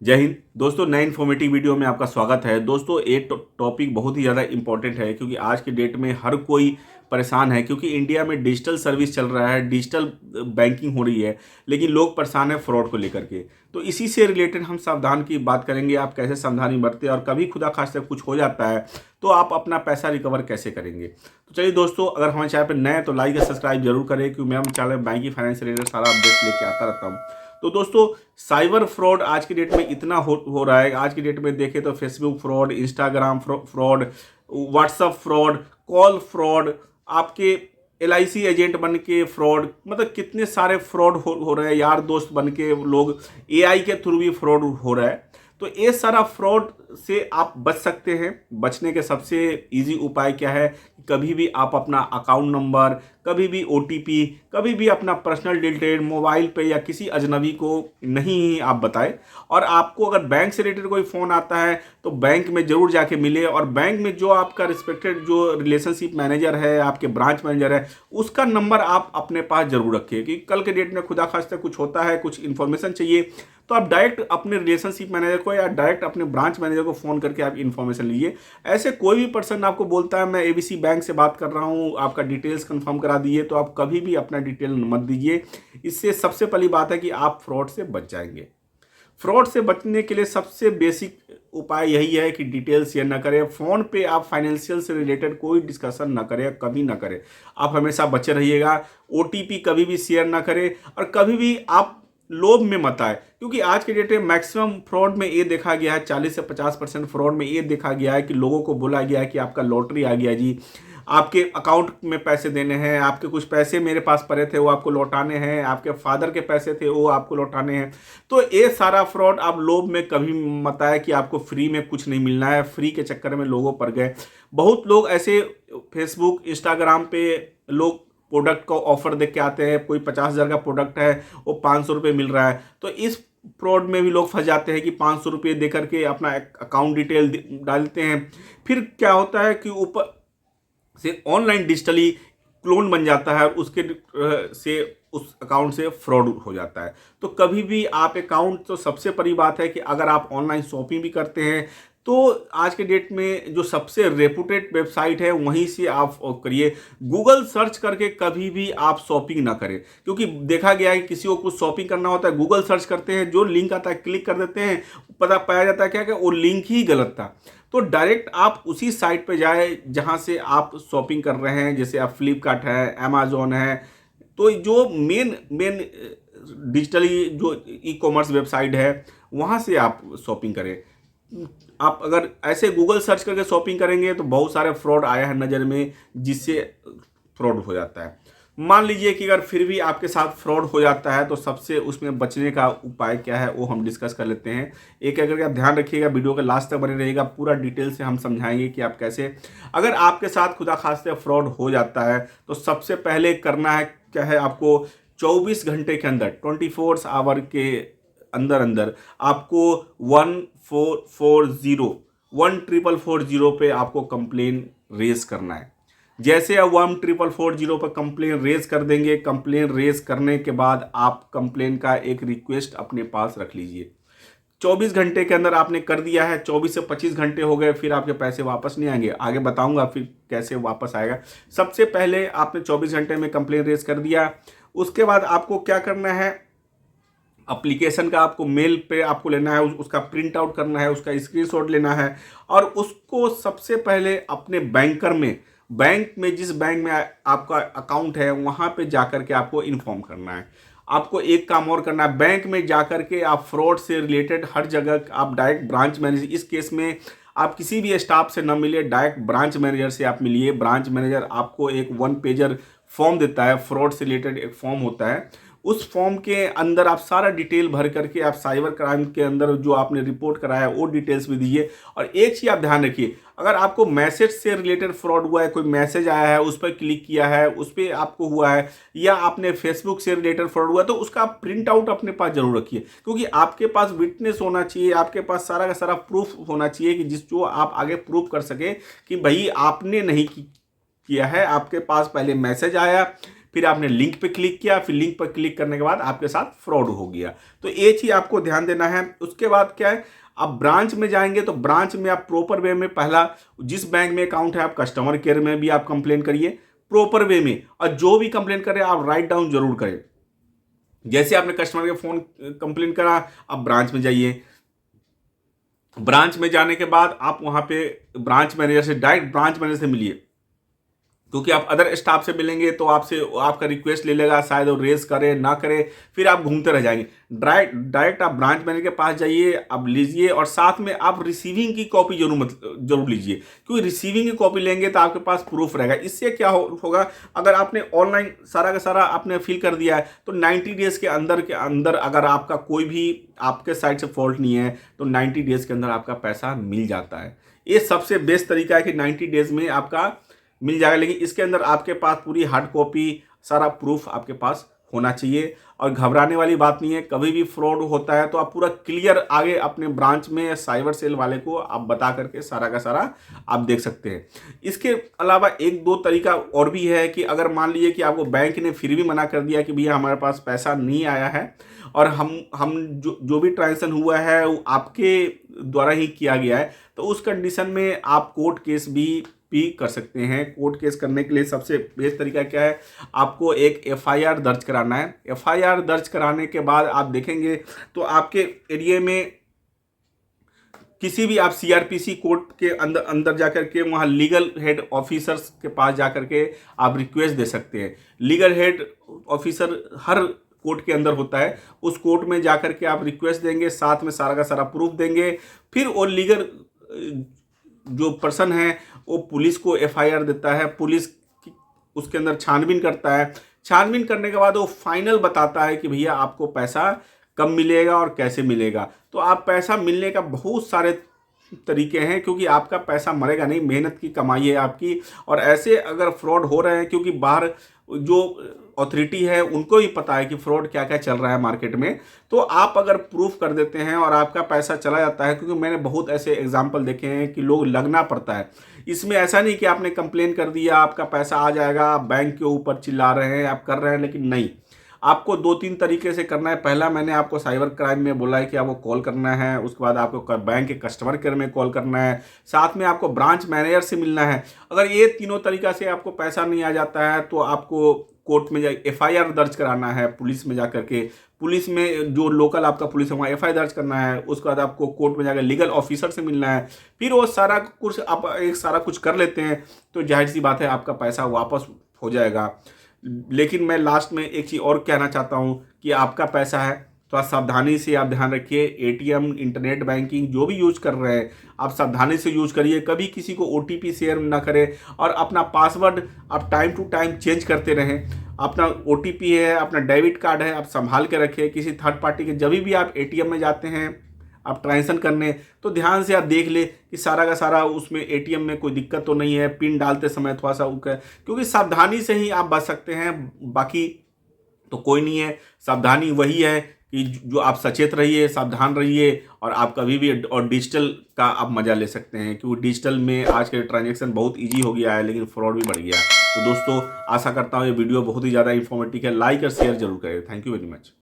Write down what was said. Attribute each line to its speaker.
Speaker 1: जय हिंद दोस्तों, नए इन्फॉर्मेटिव वीडियो में आपका स्वागत है। दोस्तों, एक टॉपिक बहुत ही ज़्यादा इम्पोर्टेंट है क्योंकि आज की डेट में हर कोई परेशान है क्योंकि इंडिया में डिजिटल सर्विस चल रहा है, डिजिटल बैंकिंग हो रही है, लेकिन लोग परेशान है फ्रॉड को लेकर के। तो इसी से रिलेटेड हम सावधान की बात करेंगे, आप कैसे सावधानी बरतें और कभी खुदा खास्ता कुछ हो जाता है तो आप अपना पैसा रिकवर कैसे करेंगे। तो चलिए दोस्तों, अगर हमारे चैनल पर नए हैं तो लाइक और सब्सक्राइब जरूर करें क्योंकि मैं चैनल में बैंकिंग फाइनेंस से रिलेटेड सारा अपडेट लेके आता रहता हूँ। तो दोस्तों, साइबर फ्रॉड आज की डेट में इतना हो रहा है। आज की डेट में देखें तो Facebook fraud, Instagram fraud, WhatsApp fraud, call fraud, आपके LIC एजेंट बन के फ्रॉड, मतलब कितने सारे फ्रॉड हो रहे हैं। यार दोस्त बन के लोग AI के थ्रू भी फ्रॉड हो रहा है। तो ये सारा फ्रॉड से आप बच सकते हैं। बचने के सबसे इजी उपाय क्या है? कभी भी आप अपना अकाउंट नंबर, कभी भी OTP, कभी भी अपना पर्सनल डिटेल मोबाइल पे या किसी अजनबी को नहीं आप बताएं। और आपको अगर बैंक से रिलेटेड कोई फ़ोन आता है तो बैंक में ज़रूर जाके मिले और बैंक में जो आपका रिस्पेक्टेड जो रिलेशनशिप मैनेजर है, आपके ब्रांच मैनेजर है, उसका नंबर आप अपने पास ज़रूर रखिए कि कल के डेट में खुदा खास्ता कुछ होता है, कुछ इन्फॉर्मेशन चाहिए तो आप डायरेक्ट अपने रिलेशनशिप मैनेजर को या डायरेक्ट अपने ब्रांच मैनेजर को फ़ोन करके आप इन्फॉर्मेशन लीजिए। ऐसे कोई भी पर्सन आपको बोलता है मैं ABC बैंक से बात कर रहा हूँ, आपका डिटेल्स कंफर्म करा दीजिए, तो आप कभी भी अपना डिटेल मत दीजिए। इससे सबसे पहली बात है कि आप फ्रॉड से बच जाएंगे। फ्रॉड से बचने के लिए सबसे बेसिक उपाय यही है कि डिटेल शेयर ना करें। फ़ोन पे आप फाइनेंशियल से रिलेटेड कोई डिस्कशन ना करें, कभी ना करें। आप हमेशा बचे रहिएगा। OTP कभी भी शेयर ना करें और कभी भी आप लोभ में मत आए क्योंकि आज के डेट में मैक्सिमम फ्रॉड में ये देखा गया है, 40 से 50% फ्रॉड में ये देखा गया है कि लोगों को बोला गया है कि आपका लॉटरी आ गया जी, आपके अकाउंट में पैसे देने हैं, आपके कुछ पैसे मेरे पास पड़े थे वो आपको लौटाने हैं, आपके फादर के पैसे थे वो आपको लौटाने हैं। तो ये सारा फ्रॉड आप लोभ में कभी मत आए कि आपको फ्री में कुछ नहीं मिलना है। फ्री के चक्कर में लोगों पड़ गए। बहुत लोग ऐसे फेसबुक इंस्टाग्राम पे लोग प्रोडक्ट को ऑफर देख के आते हैं। कोई 50,000 का प्रोडक्ट है, वो 500 रुपये मिल रहा है, तो इस फ्रॉड में भी लोग फंस जाते हैं कि 500 रुपये दे करके अपना अकाउंट डिटेल डालते हैं। फिर क्या होता है कि ऊपर से ऑनलाइन डिजिटली क्लोन बन जाता है, उसके से उस अकाउंट से फ्रॉड हो जाता है। तो कभी भी आप अकाउंट, तो सबसे बड़ी बात है कि अगर आप ऑनलाइन शॉपिंग भी करते हैं तो आज के डेट में जो सबसे रेपुटेड वेबसाइट है वहीं से आप करिए। गूगल सर्च करके कभी भी आप शॉपिंग ना करें क्योंकि देखा गया है कि किसी को कुछ शॉपिंग करना होता है, गूगल सर्च करते हैं, जो लिंक आता है क्लिक कर देते हैं, पता पाया जाता है क्या कि वो लिंक ही गलत था। तो डायरेक्ट आप उसी साइट पे जाए जहां से आप शॉपिंग कर रहे हैं, जैसे आप फ्लिपकार्ट है, अमेजोन है। तो जो मेन मेन डिजिटली जो ई-कॉमर्स वेबसाइट है वहां से आप शॉपिंग करें। आप अगर ऐसे गूगल सर्च करके शॉपिंग करेंगे तो बहुत सारे फ्रॉड आया है नज़र में, जिससे फ्रॉड हो जाता है। मान लीजिए कि अगर फिर भी आपके साथ फ्रॉड हो जाता है तो सबसे उसमें बचने का उपाय क्या है वो हम डिस्कस कर लेते हैं। एक करके आप ध्यान रखिएगा, वीडियो के लास्ट तक बने रहिएगा, पूरा डिटेल से हम समझाएंगे कि आप कैसे, अगर आपके साथ खुदा खास्ते फ्रॉड हो जाता है तो सबसे पहले करना है क्या है, आपको 24 घंटे के अंदर, 24 आवर के अंदर अंदर आपको 1440 पे आपको कंप्लेन रेज करना है। जैसे आप 1440 पर कंप्लेन रेज कर देंगे, कंप्लेन रेज करने के बाद आप कंप्लेन का एक रिक्वेस्ट अपने पास रख लीजिए। 24 घंटे के अंदर आपने कर दिया है, 24 से 25 घंटे हो गए, फिर आपके पैसे वापस नहीं आएंगे। आगे बताऊंगा फिर कैसे वापस आएगा। सबसे पहले आपने 24 घंटे में कंप्लेन रेज कर दिया, उसके बाद आपको क्या करना है, एप्लीकेशन का आपको मेल पे आपको लेना है, उसका प्रिंट आउट करना है, उसका स्क्रीनशॉट लेना है और उसको सबसे पहले अपने बैंकर में, बैंक में जिस बैंक में आपका अकाउंट है वहाँ पे जाकर के आपको इन्फॉर्म करना है। आपको एक काम और करना है, बैंक में जाकर के आप फ्रॉड से रिलेटेड हर जगह आप डायरेक्ट ब्रांच मैनेजर, इस केस में आप किसी भी स्टाफ से न मिलिए, डायरेक्ट ब्रांच मैनेजर से आप मिलिए। ब्रांच मैनेजर आपको एक 1 पेजर फॉर्म देता है, फ्रॉड से रिलेटेड एक फॉर्म होता है। उस फॉर्म के अंदर आप सारा डिटेल भर करके आप साइबर क्राइम के अंदर जो आपने रिपोर्ट कराया वो डिटेल्स भी दीजिए। और एक चीज़ आप ध्यान रखिए, अगर आपको मैसेज से रिलेटेड फ्रॉड हुआ है, कोई मैसेज आया है उस पर क्लिक किया है, उस पर आपको हुआ है, या आपने फेसबुक से रिलेटेड फ्रॉड हुआ है, तो उसका आप प्रिंट आउट अपने पास जरूर रखिए क्योंकि आपके पास विटनेस होना चाहिए, आपके पास सारा का सारा प्रूफ होना चाहिए कि जिस जो आप आगे प्रूफ कर सके कि भाई आपने नहीं किया है। आपके पास पहले मैसेज आया, फिर आपने लिंक पे क्लिक किया, फिर लिंक पर क्लिक करने के बाद आपके साथ फ्रॉड हो गया। तो ये चीज़ आपको ध्यान देना है। उसके बाद क्या है, आप ब्रांच में जाएंगे तो ब्रांच में आप प्रॉपर वे में, पहला जिस बैंक में अकाउंट है आप कस्टमर केयर में भी आप कंप्लेन करिए प्रॉपर वे में, और जो भी कंप्लेन करें आप राइट डाउन जरूर करें। जैसे आपने कस्टमर के फोन कंप्लेन करा, आप ब्रांच में जाइए, ब्रांच में जाने के बाद आप वहां पे ब्रांच मैनेजर से, डायरेक्ट ब्रांच मैनेजर से मिलिए, क्योंकि आप अदर स्टाफ से मिलेंगे तो आपसे आपका रिक्वेस्ट ले लेगा, शायद वो रेस करे ना करे, फिर आप घूमते रह जाएंगे। डायरेक्ट आप ब्रांच मैनेजर के पास जाइए, आप लीजिए, और साथ में आप रिसीविंग की कॉपी जरूर लीजिए, क्योंकि रिसीविंग की कॉपी लेंगे तो आपके पास प्रूफ रहेगा। इससे क्या होगा, अगर आपने ऑनलाइन सारा का सारा आपने फिल कर दिया है तो 90 डेज के अंदर अगर आपका कोई भी आपके साइड से फॉल्ट नहीं है तो 90 डेज के अंदर आपका पैसा मिल जाता है। ये सबसे बेस्ट तरीका है कि 90 डेज में आपका मिल जाएगा, लेकिन इसके अंदर आपके पास पूरी हार्ड कॉपी सारा प्रूफ आपके पास होना चाहिए। और घबराने वाली बात नहीं है, कभी भी फ्रॉड होता है तो आप पूरा क्लियर आगे अपने ब्रांच में साइबर सेल वाले को आप बता करके सारा का सारा आप देख सकते हैं। इसके अलावा एक दो तरीका और भी है कि अगर मान लीजिए कि आपको बैंक ने फिर भी मना कर दिया कि भैया हमारे पास पैसा नहीं आया है और हम जो भी ट्रांजेक्शन हुआ है वो आपके द्वारा ही किया गया है, तो उस कंडीशन में आप कोर्ट केस भी कर सकते हैं। कोर्ट केस करने के लिए सबसे बेस्ट तरीका क्या है, आपको एक एफआईआर दर्ज कराना है। एफआईआर दर्ज कराने के बाद आप देखेंगे तो आपके एरिया में किसी भी आप सीआरपीसी कोर्ट के अंदर जाकर के वहाँ लीगल हेड ऑफिसर्स के पास जाकर के आप रिक्वेस्ट दे सकते हैं। लीगल हेड ऑफिसर हर कोर्ट के अंदर होता है, उस कोर्ट में जाकर के आप रिक्वेस्ट देंगे, साथ में सारा का सारा प्रूफ देंगे, फिर वो लीगल जो पर्सन है वो पुलिस को एफआईआर देता है, पुलिस उसके अंदर छानबीन करता है, छानबीन करने के बाद वो फाइनल बताता है कि भैया आपको पैसा कब मिलेगा और कैसे मिलेगा। तो आप पैसा मिलने का बहुत सारे तरीके हैं, क्योंकि आपका पैसा मरेगा नहीं, मेहनत की कमाई है आपकी। और ऐसे अगर फ्रॉड हो रहे हैं, क्योंकि बाहर जो अथॉरिटी है उनको ही पता है कि फ्रॉड क्या क्या चल रहा है मार्केट में, तो आप अगर प्रूफ कर देते हैं और आपका पैसा चला जाता है, क्योंकि मैंने बहुत ऐसे एग्जाम्पल देखे हैं कि लोग लगना पड़ता है। इसमें ऐसा नहीं कि आपने कंप्लेन कर दिया आपका पैसा आ जाएगा, आप बैंक के ऊपर चिल्ला रहे हैं, आप कर रहे हैं, लेकिन नहीं, आपको 2-3 तरीके से करना है। पहला मैंने आपको साइबर क्राइम में बोला है कि आपको कॉल करना है, उसके बाद आपको बैंक के कस्टमर केयर में कॉल करना है, साथ में आपको ब्रांच मैनेजर से मिलना है। अगर ये तीनों तरीका से आपको पैसा नहीं आ जाता है तो आपको कोर्ट में जा एफआईआर दर्ज कराना है, पुलिस में जाकर के, पुलिस में जो लोकल आपका पुलिस है वहाँ एफआईआर दर्ज करना है। उसके बाद आपको कोर्ट में जाकर लीगल ऑफिसर से मिलना है। फिर वो सारा कुछ आप एक सारा कुछ कर लेते हैं तो जाहिर सी बात है आपका पैसा वापस हो जाएगा। लेकिन मैं लास्ट में एक चीज़ और कहना चाहता हूँ कि आपका पैसा है, थोड़ा सावधानी से आप ध्यान रखिए। एटीएम, इंटरनेट बैंकिंग जो भी यूज कर रहे हैं आप सावधानी से यूज करिए, कभी किसी को ओटीपी शेयर ना करें, और अपना पासवर्ड आप टाइम टू टाइम चेंज करते रहें। अपना ओटीपी है, अपना डेबिट कार्ड है, आप संभाल के रखें। किसी थर्ड पार्टी के जब भी आप एटीएम में जाते हैं आप ट्रांजेक्शन करने, तो ध्यान से आप देख ले कि सारा का सारा उसमें एटीएम में कोई दिक्कत तो नहीं है, पिन डालते समय थोड़ा सा क्योंकि सावधानी से ही आप बच सकते हैं, बाकी तो कोई नहीं है। सावधानी वही है कि जो आप सचेत रहिए, सावधान रहिए, और आप कभी भी और डिजिटल का आप मज़ा ले सकते हैं, क्योंकि डिजिटल में आज के ट्रांजेक्शन बहुत ईजी हो गया है, लेकिन फ्रॉड भी बढ़ गया है। तो दोस्तों आशा करता हूँ ये वीडियो बहुत ही ज़्यादा इन्फॉर्मेटिव है, लाइक और शेयर जरूर करें। Thank you very much.